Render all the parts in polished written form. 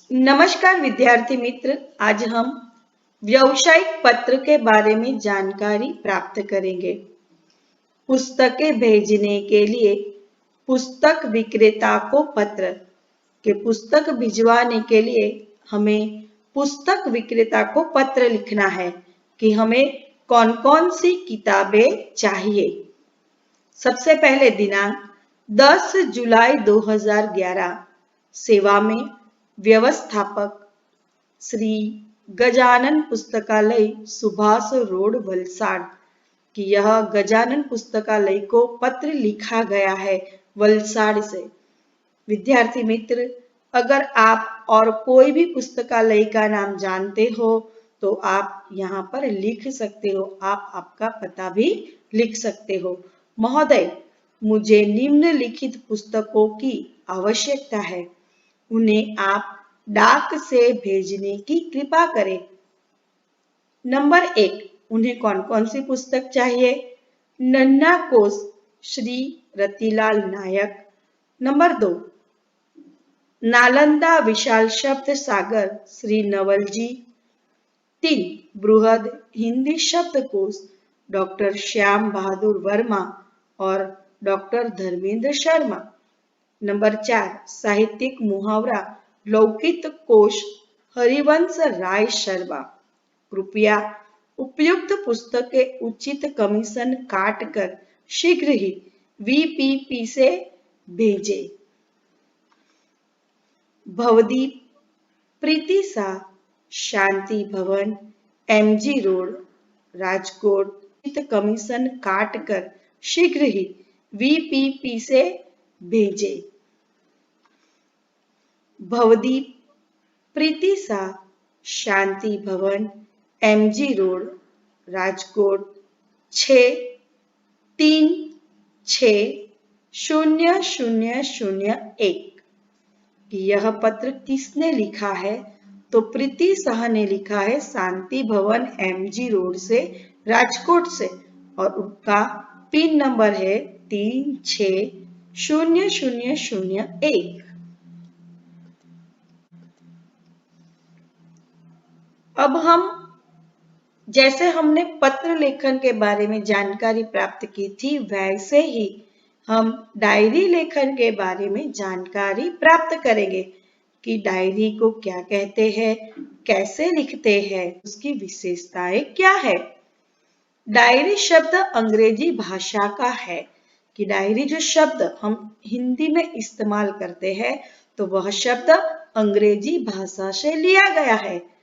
नमस्कार विद्यार्थी मित्र, आज हम व्यावसायिक पत्र के बारे में जानकारी प्राप्त करेंगे। पुस्तकें भेजने के लिए पुस्तक विक्रेता को पत्र के पुस्तक भिजवाने के लिए हमें पुस्तक विक्रेता को पत्र लिखना है कि हमें कौन कौन सी किताबें चाहिए। सबसे पहले दिनांक 10 जुलाई 2011, सेवा में व्यवस्थापक श्री गजानन पुस्तकालय सुभाष रोड वलसाड कि यह गजानन पुस्तकालय को पत्र लिखा गया है वलसाड से। विद्यार्थी मित्र, अगर आप और कोई भी पुस्तकालय का नाम जानते हो तो आप यहाँ पर लिख सकते हो, आप आपका पता भी लिख सकते हो। महोदय, मुझे निम्नलिखित पुस्तकों की आवश्यकता है, उन्हें आप डाक से भेजने की कृपा करें। नंबर 1, उन्हें कौन कौन सी पुस्तक चाहिए? नन्हा कोश श्री रतिलाल नायक। नंबर 2, नालंदा विशाल शब्द सागर श्री नवल जी। 3, बृहद हिंदी शब्दकोश डॉक्टर श्याम बहादुर वर्मा और डॉक्टर धर्मेंद्र शर्मा। नंबर 4, साहित्यिक मुहावरा लौकिक कोश हरिवंश राय शर्मा। कृपया उपयुक्त पुस्तकें उचित कमीशन काट कर शीघ्र ही VPP से भेजें। भवदीप प्रीति शाह, शांति भवन, MG रोड, राजकोट, उचित कमीशन काट कर शीघ्र ही VPP से भेजें। भवदीप प्रीति शाह, शांति भवन, MG रोड, राजकोट 636001। यह पत्र किसने लिखा है? तो प्रीति शाह ने लिखा है शांति भवन MG रोड से, राजकोट से, और उनका पिन नंबर है 360001। अब हम जैसे हमने पत्र लेखन के बारे में जानकारी प्राप्त की थी, वैसे ही हम डायरी लेखन के बारे में जानकारी प्राप्त करेंगे कि डायरी को क्या कहते हैं, कैसे लिखते हैं, उसकी विशेषताएं क्या है। डायरी शब्द अंग्रेजी भाषा का है कि डायरी जो शब्द हम हिंदी में इस्तेमाल करते हैं तो वह शब्द अंग्रेजी भाषा से लिया गया है।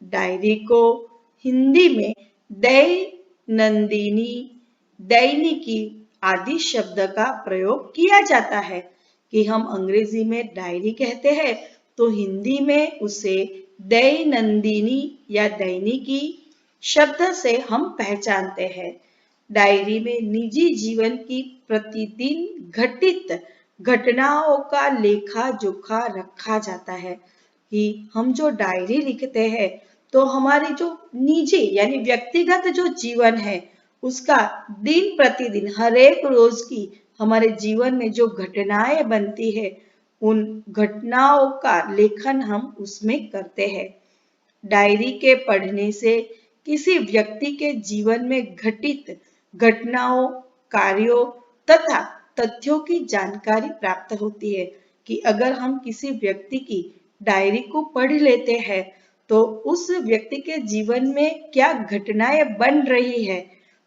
डायरी को हिंदी में दैनंदिनी, दैनिकी आदि शब्द का प्रयोग किया जाता है कि हम अंग्रेजी में डायरी कहते हैं तो हिंदी में उसे दैनंदिनी या दैनिकी शब्द से हम पहचानते हैं। डायरी में निजी जीवन की प्रतिदिन घटित घटनाओं का लेखा जोखा रखा जाता है कि हम जो डायरी लिखते हैं तो हमारी जो निजी यानी व्यक्तिगत जो जीवन है उसका दिन प्रतिदिन हर एक रोज की हमारे जीवन में जो घटनाएं बनती है उन घटनाओं का लेखन हम उसमें करते हैं। डायरी के पढ़ने से किसी व्यक्ति के जीवन में घटित घटनाओं, कार्यों तथा तथ्यों की जानकारी प्राप्त होती है कि अगर हम किसी व्यक्ति की डायरी को पढ़ लेते हैं तो उस व्यक्ति के जीवन में क्या घटनाएं बन रही है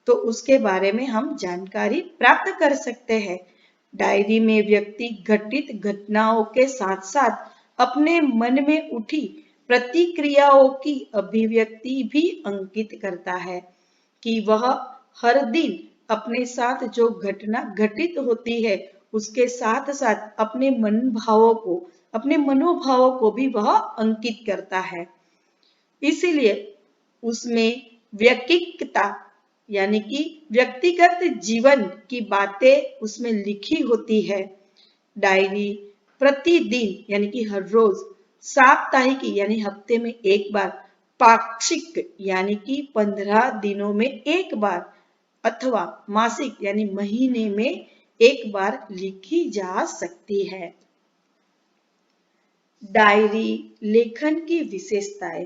तो उसके बारे में हम जानकारी प्राप्त कर सकते हैं। डायरी में व्यक्ति घटित घटनाओं के साथ साथ अपने मन में उठी प्रतिक्रियाओं की अभिव्यक्ति भी अंकित करता है कि वह हर दिन अपने साथ जो घटना घटित होती है उसके साथ साथ अपने मनोभावों को भी वह अंकित करता है। इसीलिए उसमें व्यक्तिगतता यानी कि व्यक्तिगत जीवन की बातें उसमें लिखी होती है। डायरी प्रतिदिन यानी कि हर रोज, साप्ताहिक यानी हफ्ते में एक बार, पाक्षिक यानी कि 15 दिनों में एक बार अथवा मासिक यानी महीने में एक बार लिखी जा सकती है। डायरी लेखन की विशेषताएं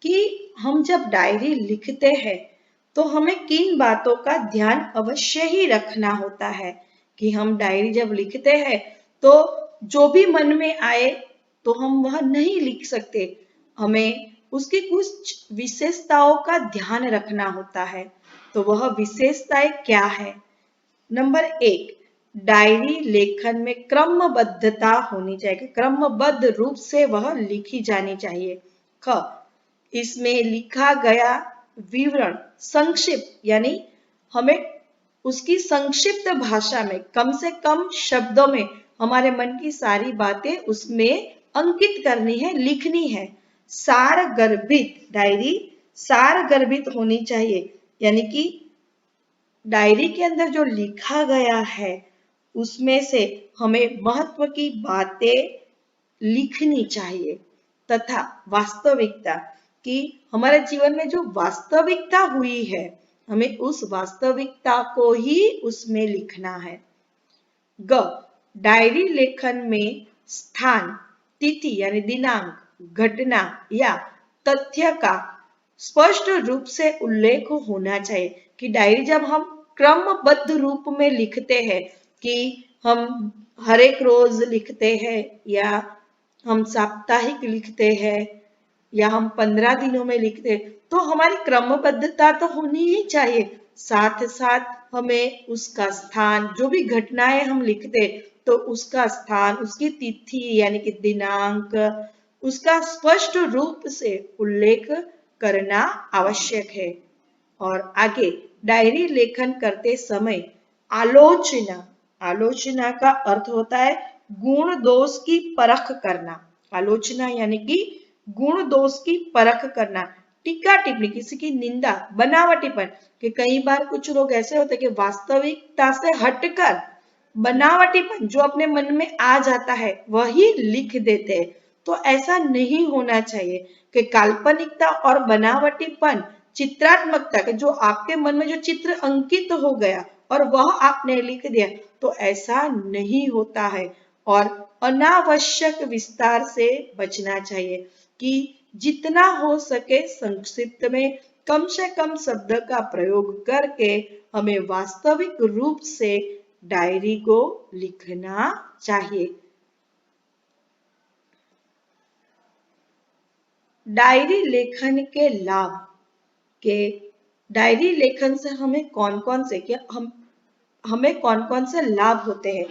कि हम जब डायरी लिखते हैं तो हमें किन बातों का ध्यान अवश्य ही रखना होता है कि हम डायरी जब लिखते हैं तो जो भी मन में आए तो हम वह नहीं लिख सकते। हमें उसकी कुछ विशेषताओं का ध्यान रखना होता है। तो वह विशेषताएं क्या है? नंबर 1, डायरी लेखन में क्रमबद्धता होनी चाहिए। क्रमबद्ध रूप से वह लिखी जानी चाहिए। ख, इसमें लिखा गया विवरण संक्षिप्त, यानी हमें उसकी संक्षिप्त भाषा में कम से कम शब्दों में हमारे मन की सारी बातें उसमें अंकित करनी है, लिखनी है। सार गर्भित, डायरी सार गर्भित होनी चाहिए, यानी कि डायरी के अंदर जो लिखा गया है उसमें से हमें महत्व की बातें लिखनी चाहिए। तथा वास्तविकता, कि हमारे जीवन में जो वास्तविकता हुई है हमें उस वास्तविकता को ही उसमें लिखना है। ग, डायरी लेखन में स्थान, तिथि यानी दिनांक, घटना या तथ्य का स्पष्ट रूप से उल्लेख होना चाहिए। कि डायरी जब हम क्रमबद्ध रूप में लिखते हैं कि हम हर एक रोज लिखते हैं या हम साप्ताहिक लिखते हैं या हम 15 दिनों में लिखते हैं, तो हमारी क्रमबद्धता तो होनी ही चाहिए। साथ साथ हमें उसका स्थान, जो भी घटनाएं हम लिखते तो उसका स्थान, उसकी तिथि यानी कि दिनांक, उसका स्पष्ट रूप से उल्लेख करना आवश्यक है। और आगे डायरी लेखन करते समय आलोचना, आलोचना का अर्थ होता है गुण दोष की परख करना। आलोचना यानी कि गुण दोष की परख करना। टीका टिप्पणी, किसी की निंदा, बनावटीपन, कि कई बार कुछ लोग ऐसे होते हैं कि वास्तविकता से हटकर बनावटीपन जो अपने मन में आ जाता है वही लिख देते हैं। तो ऐसा नहीं होना चाहिए कि काल्पनिकता और बनावटीपन, चित्रात्मकता के जो आपके मन में जो चित्र अंकित हो गया और वह आपने लिख दिया, तो ऐसा नहीं होता है। और अनावश्यक विस्तार से बचना चाहिए कि जितना हो सके संक्षिप्त में कम से कम शब्द का प्रयोग करके हमें वास्तविक रूप से डायरी को लिखना चाहिए। डायरी लेखन के लाभ, के डायरी लेखन से हमें कौन कौन से, क्या हमें कौन कौन से लाभ होते हैं?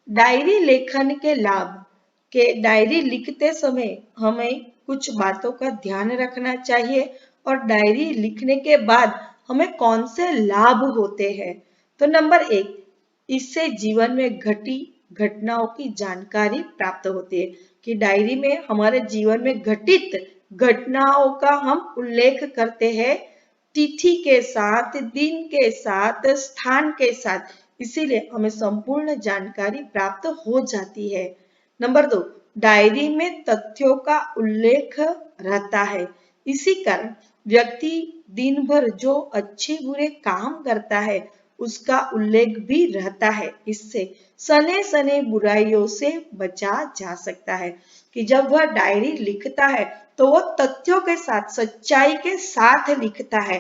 डायरी लेखन के लाभ, के डायरी लिखते समय हमें कुछ बातों का ध्यान रखना चाहिए और डायरी लिखने के बाद हमें कौन से लाभ होते हैं। तो नंबर 1, इससे जीवन में घटी घटनाओं की जानकारी प्राप्त होती है। कि डायरी में हमारे जीवन में घटित घटनाओं का हम उल्लेख करते हैं, तिथि के साथ, दिन के साथ, स्थान के साथ, इसीलिए हमें संपूर्ण जानकारी प्राप्त हो जाती है। नंबर 2, डायरी में तथ्यों का उल्लेख रहता है। इसी कारण व्यक्ति दिन भर जो अच्छे बुरे काम करता है उसका उल्लेख भी रहता है। इससे सने सने बुराइयों से बचा जा सकता है। कि जब वह डायरी लिखता है तो वो तथ्यों के साथ, सच्चाई के साथ लिखता है।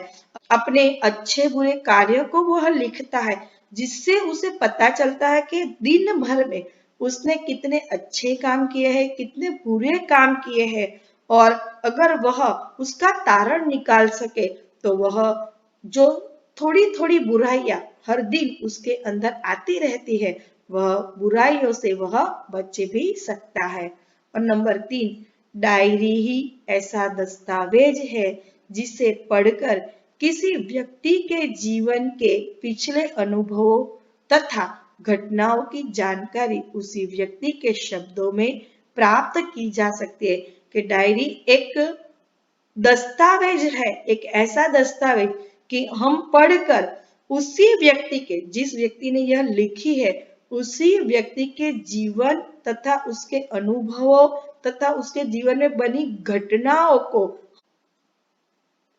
अपने अच्छे बुरे कार्यों को वह लिखता है, जिससे उसे पता चलता है कि दिन भर में उसने कितने अच्छे काम किए हैं, कितने बुरे काम किए हैं। और अगर वह उसका तारण निकाल सके तो वह जो थोड़ी थोड़ी बुराइयां हर दिन उसके अंदर आती रहती है, वह बुराइयों से वह बच भी सकता है। और नंबर 3, डायरी ही ऐसा दस्तावेज है जिसे पढ़कर किसी व्यक्ति के जीवन के पिछले अनुभवों तथा घटनाओं की जानकारी उसी व्यक्ति के शब्दों में प्राप्त की जा सकती है। कि डायरी एक दस्तावेज है, एक ऐसा दस्तावेज कि हम पढ़कर उसी व्यक्ति के, जिस व्यक्ति ने यह लिखी है, उसी व्यक्ति के जीवन तथा उसके अनुभवों तथा उसके जीवन में बनी घटनाओं को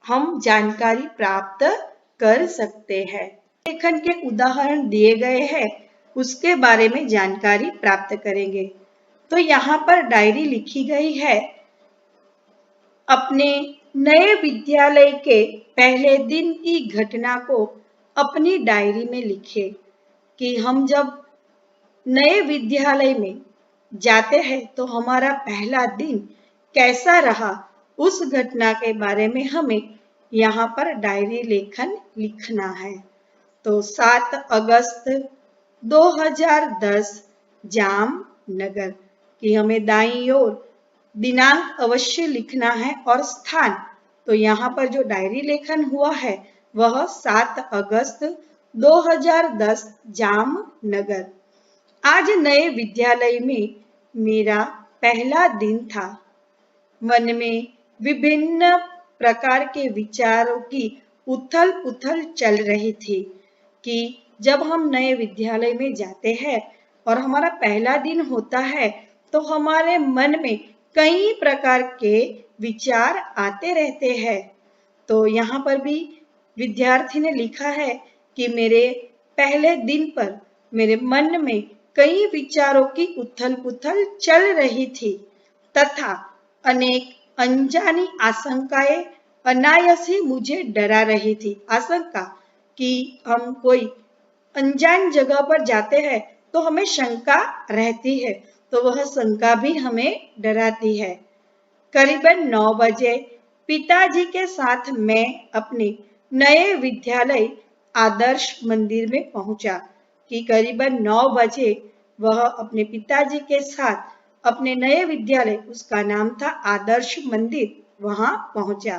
हम जानकारी प्राप्त कर सकते हैं। लेखन के उदाहरण दिए गए हैं। उसके बारे में जानकारी प्राप्त करेंगे। तो यहाँ पर डायरी लिखी गई है। अपने नए विद्यालय के पहले दिन की घटना को अपनी डायरी में लिखे कि हम जब नए विद्यालय में जाते हैं तो हमारा पहला दिन कैसा रहा, उस घटना के बारे में हमें यहाँ पर डायरी लेखन लिखना है। तो 7 अगस्त 2010 जामनगर कि हमें दाईं ओर दिनांक अवश्य लिखना है और स्थान। तो यहाँ पर जो डायरी लेखन हुआ है वह 7 अगस्त 2010 जामनगर। आज नए विद्यालय में मेरा पहला दिन था। मन में विभिन्न प्रकार के विचारों की उथल पुथल चल रही थी कि जब हम नए विद्यालय में जाते हैं और हमारा पहला दिन होता है तो हमारे मन में कई प्रकार के विचार आते रहते हैं। तो यहाँ पर भी विद्यार्थी ने लिखा है कि मेरे पहले दिन पर मेरे मन में कई विचारों की उथल पुथल चल रही थी तथा अनेक अनजानी आशंकाएं अनायास ही मुझे डरा रही थी। आशंका कि हम कोई अनजान जगह पर जाते हैं तो हमें शंका रहती है, तो वह शंका भी हमें डराती है। करीबन 9 बजे पिताजी के साथ मैं अपने नए विद्यालय आदर्श मंदिर में पहुंचा कि करीबन 9 बजे वह अपने पिताजी के साथ अपने नए विद्यालय, उसका नाम था आदर्श मंदिर, वहां पहुंचा।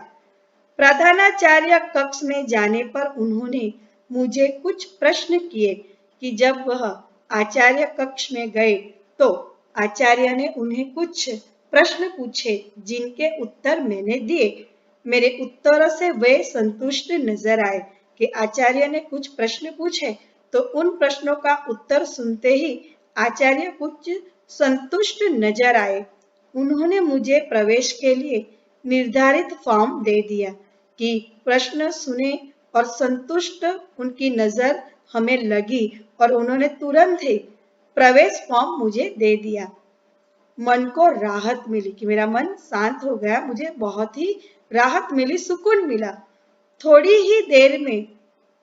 प्रधानाचार्य कक्ष में जाने पर उन्होंने मुझे कुछ प्रश्न किए कि जब वह आचार्य कक्ष में गए तो आचार्य ने उन्हें कुछ प्रश्न पूछे जिनके उत्तर मैंने दिए। मेरे उत्तरों से वे संतुष्ट नजर आए कि आचार्य ने कुछ प्रश्न पूछे, तो उन प्रश्नों का उत्तर सुनते ही आचार्य कुछ संतुष्ट नजर आए। उन्होंने मुझे प्रवेश के लिए निर्धारित फॉर्म दे दिया कि प्रश्न सुने और संतुष्ट उनकी नजर हमें लगी और उन्होंने तुरंत ही प्रवेश फॉर्म मुझे दे दिया। मन को राहत मिली कि मेरा मन शांत हो गया, मुझे बहुत ही राहत मिली, सुकून मिला। थोड़ी ही देर में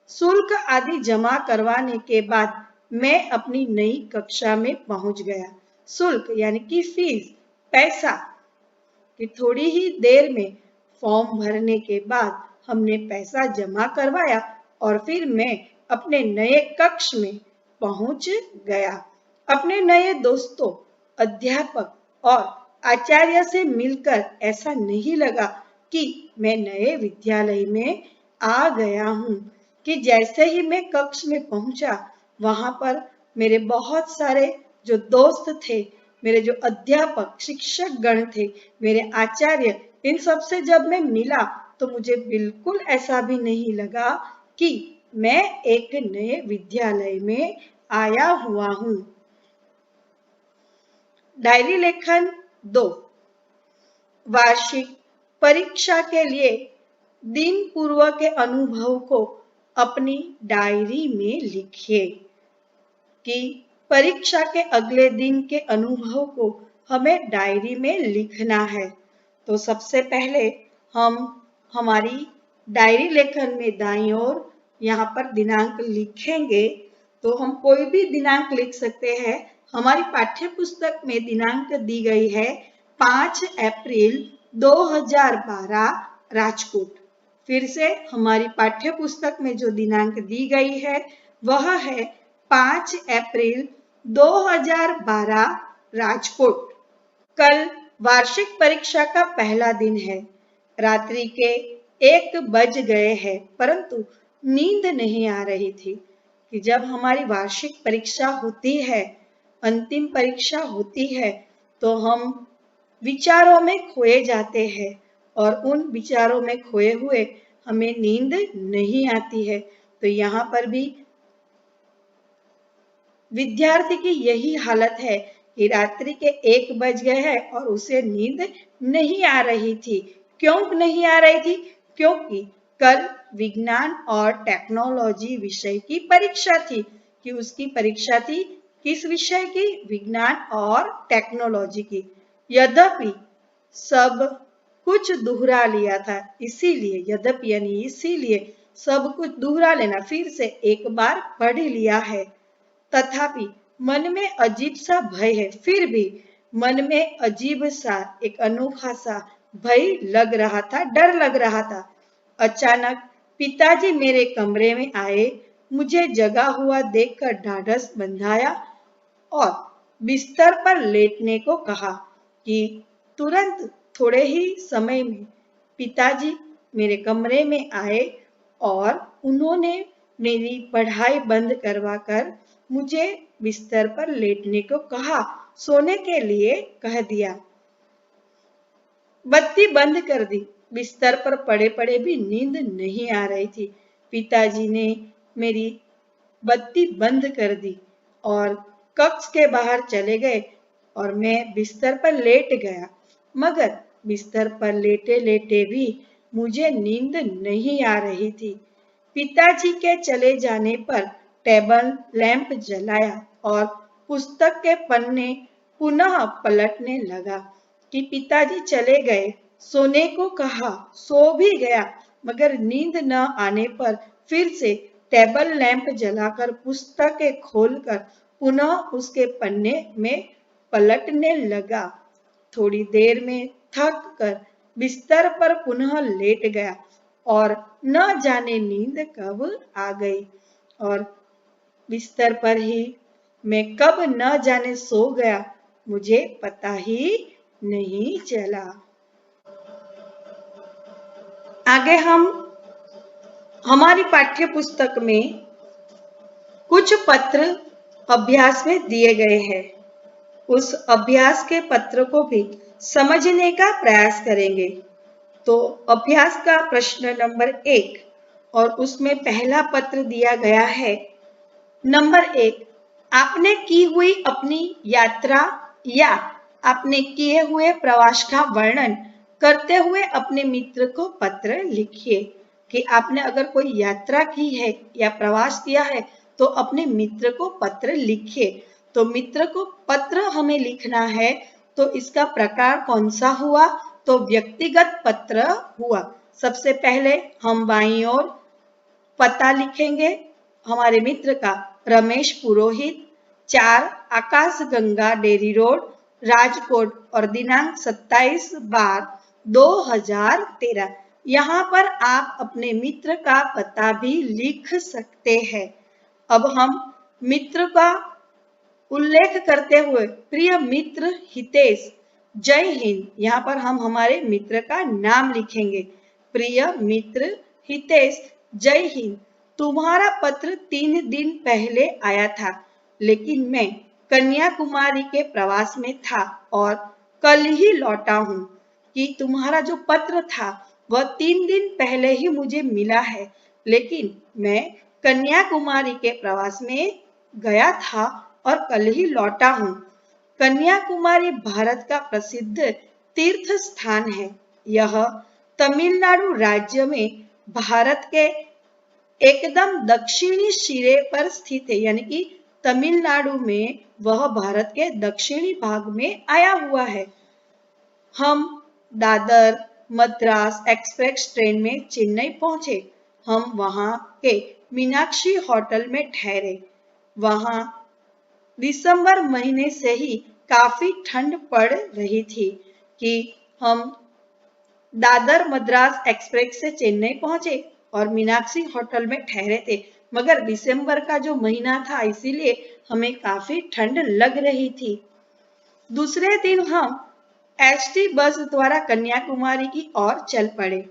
शुल्क आदि जमा करवाने के बाद मैं अपनी नई कक्षा में पहुंच गया। शुल्क यानी कि फीस, पैसा, कि थोड़ी ही देर में फॉर्म भरने के बाद हमने पैसा जमा करवाया और फिर मैं अपने नए कक्ष में पहुंच गया। अपने नए दोस्तों, अध्यापक और आचार्य से मिलकर ऐसा नहीं लगा कि मैं नए विद्यालय में आ गया हूँ, कि जैसे ही मैं कक्ष में पहुंचा वहां पर मेरे बहुत सारे जो दोस्त थे, मेरे जो अध्यापक शिक्षक गण थे, मेरे आचार्य, इन सब से जब मैं मिला तो मुझे बिल्कुल ऐसा भी नहीं लगा कि मैं एक नए विद्यालय में आया हुआ हूँ। डायरी लेखन 2। वार्षिक परीक्षा के लिए दिन पूर्व के अनुभव को अपनी डायरी में लिखिए कि परीक्षा के अगले दिन के अनुभव को हमें डायरी में लिखना है। तो सबसे पहले हम हमारी डायरी लेखन में दाईं ओर यहाँ पर दिनांक लिखेंगे। तो हम कोई भी दिनांक लिख सकते हैं। हमारी पाठ्य पुस्तक में दिनांक दी गई है 5 अप्रैल 2012 राजकोट। फिर से हमारी पाठ्य पुस्तक में जो दिनांक दी गई है वह है 5 अप्रैल 2012 राजकोट। कल वार्षिक परीक्षा का पहला दिन है। रात्रि के 1 बज गए हैं, परंतु नींद नहीं आ रही थी कि जब हमारी वार्षिक परीक्षा होती है, अंतिम परीक्षा होती है, तो हम विचारों में खोए जाते हैं और उन विचारों में खोए हुए हमें नींद नहीं आती है। तो यहाँ पर भी विद्यार्थी की यही हालत है कि रात्रि के 1 बज गए हैं और उसे नींद नहीं आ रही थी। क्यों नहीं आ रही थी? क्योंकि कल विज्ञान और टेक्नोलॉजी विषय की परीक्षा थी। कि उसकी परीक्षा थी किस विषय की, विज्ञान और टेक्नोलॉजी की। यद्यपि सब कुछ दोहरा लिया था, इसीलिए यद्यपि यानी इसीलिए सब कुछ दोहरा लेना, फिर से एक बार पढ़ लिया है। तथापि मन में अजीब सा भय है, फिर भी मन में अजीब सा एक अनोखा सा भय लग रहा था, डर लग रहा था। अचानक पिताजी मेरे कमरे में आए, मुझे जगा हुआ देखकर ढाढ़स बंधाया और बिस्तर पर लेटने को कहा कि तुरंत थोड़े ही समय में पिताजी मेरे कमरे में आए और उन्होंने मेरी पढ़ाई बंद करवाकर मुझे बिस्तर पर लेटने को कहा, सोने के लिए कह दिया। बत्ती बंद कर दी। बिस्तर पर पड़े पड़े भी नींद नहीं आ रही थी। पिताजी ने मेरी बत्ती बंद कर दी और कक्ष के बाहर चले गए और मैं बिस्तर पर लेट गया। मगर बिस्तर पर लेटे लेटे भी मुझे नींद नहीं आ रही थी। पिताजी के चले जाने पर टेबल लैंप जलाया और पुस्तक के पन्ने पुनः पलटने लगा कि पिताजी चले गए, सोने को कहा, सो भी गया, मगर नींद न आने पर फिर से टेबल लैंप जलाकर पुस्तकें खोलकर पुनः उसके पन्ने में पलटने लगा। थोड़ी देर में थक कर बिस्तर पर पुनः लेट गया और न जाने नींद कब आ गई और बिस्तर पर ही मैं कब न जाने सो गया, मुझे पता ही नहीं चला। आगे हम हमारी पाठ्य पुस्तक में कुछ पत्र अभ्यास में दिए गए हैं। उस अभ्यास के पत्र को भी समझने का प्रयास करेंगे। तो अभ्यास का प्रश्न नंबर 1 और उसमें पहला पत्र दिया गया है। नंबर 1, आपने की हुई अपनी यात्रा या आपने किए हुए प्रवास का वर्णन करते हुए अपने मित्र को पत्र लिखिए। कि आपने अगर कोई यात्रा की है या प्रवास किया है तो अपने मित्र को पत्र लिखिए। तो मित्र को पत्र हमें लिखना है, तो इसका प्रकार कौन सा हुआ? तो व्यक्तिगत पत्र हुआ। सबसे पहले हम बाईं ओर पता लिखेंगे हमारे मित्र का, रमेश पुरोहित, 4 आकाश गंगा डेरी रोड, राजकोट और दिनांक 27/12/2013। यहाँ पर आप अपने मित्र का पता भी लिख सकते हैं। अब हम मित्र का उल्लेख करते हुए, प्रिय मित्र हितेश, जय हिंद, यहाँ पर हम हमारे मित्र का नाम लिखेंगे। प्रिय मित्र हितेश, जय हिंद, तुम्हारा पत्र 3 दिन पहले आया था, लेकिन मैं कन्याकुमारी के प्रवास में था और कल ही लौटा हूँ। कि तुम्हारा जो पत्र था वह 3 दिन पहले ही मुझे मिला है, लेकिन मैं कन्याकुमारी के प्रवास में गया था और कल ही लौटा हूँ। कन्याकुमारी भारत का प्रसिद्ध तीर्थ स्थान है। यह तमिलनाडु राज्य में भारत के एकदम दक्षिणी सिरे पर स्थित है, यानी कि तमिलनाडु में वह भारत के दक्षिणी भाग में आया हुआ है। हम दादर मद्रास एक्सप्रेस ट्रेन में चेन्नई पहुंचे। हम वहां के मीनाक्षी होटल में ठहरे। वहां दिसंबर महीने से ही काफी ठंड पड़ रही थी। कि हम दादर मद्रास एक्सप्रेस से चेन्नई पहुंचे और मीनाक्षी होटल में ठहरे थे, मगर दिसंबर का जो महीना था इसीलिए हमें काफी ठंड लग रही थी। दूसरे दिन हम एसटी बस द्वारा कन्याकुमारी की ओर चल पड़े।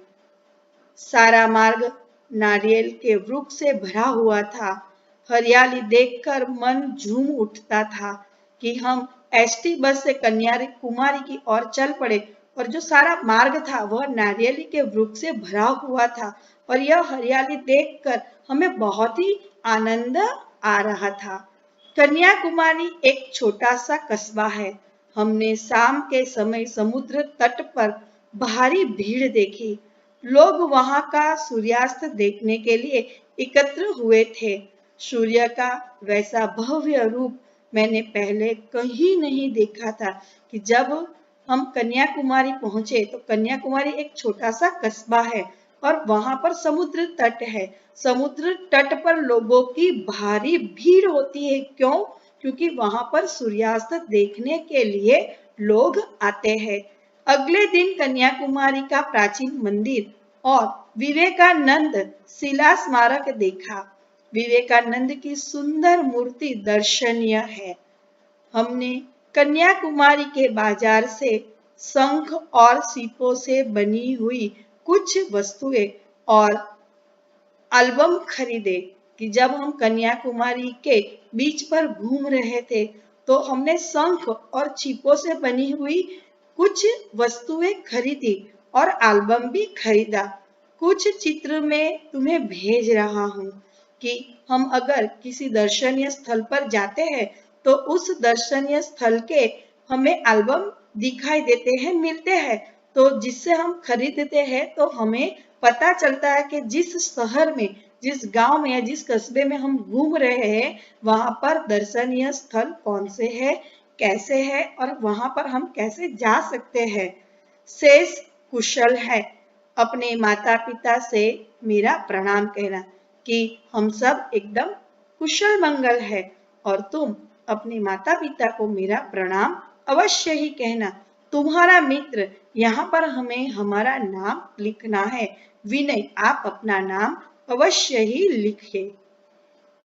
सारा मार्ग नारियल के वृक्ष से भरा हुआ था। हरियाली देखकर मन झूम उठता था। कि हम एसटी बस से कन्याकुमारी की ओर चल पड़े और जो सारा मार्ग था वह नारियल के वृक्ष से भरा हुआ था और यह हरियाली देखकर हमें बहुत ही आनंद आ रहा था। कन्याकुमारी एक छोटा सा कस्बा है। हमने शाम के समय समुद्र तट पर भारी भीड़ देखी। लोग वहां का सूर्यास्त देखने के लिए एकत्र हुए थे। सूर्य का वैसा भव्य रूप मैंने पहले कहीं नहीं देखा था कि जब हम कन्याकुमारी पहुंचे तो कन्याकुमारी एक छोटा सा कस्बा है और वहां पर समुद्र तट है। समुद्र तट पर लोगों की भारी भीड़ होती है। क्यों? क्योंकि वहां पर सूर्यास्त देखने के लिए लोग आते हैं। अगले दिन कन्याकुमारी का प्राचीन मंदिर और विवेकानंद शिला स्मारक देखा। विवेकानंद की सुंदर मूर्ति दर्शनीय है। हमने कन्याकुमारी के बाजार से शंख और सीपों से बनी हुई कुछ वस्तुएं और एल्बम खरीदे कि जब हम कन्याकुमारी के बीच पर घूम रहे थे तो हमने शंख और छिपों से बनी हुई कुछ वस्तुएं खरीदी और एल्बम भी खरीदा। कुछ चित्र मैं तुम्हें भेज रहा हूँ कि हम अगर किसी दर्शनीय स्थल पर जाते हैं तो उस दर्शनीय स्थल के हमें एल्बम दिखाई देते हैं, मिलते हैं, तो जिससे हम खरीदते हैं तो हमें पता चलता है कि जिस शहर में, जिस गांव में या जिस कस्बे में हम घूम रहे हैं वहां पर दर्शनीय स्थल कौन से है, कैसे है और वहां पर हम कैसे जा सकते हैं। शेष कुशल है। अपने माता पिता से मेरा प्रणाम कहना कि हम सब एकदम कुशल मंगल है और तुम अपने माता पिता को मेरा प्रणाम अवश्य ही कहना। तुम्हारा मित्र, यहाँ पर हमें हमारा नाम लिखना है। विनय, आप अपना नाम अवश्य ही लिखिए।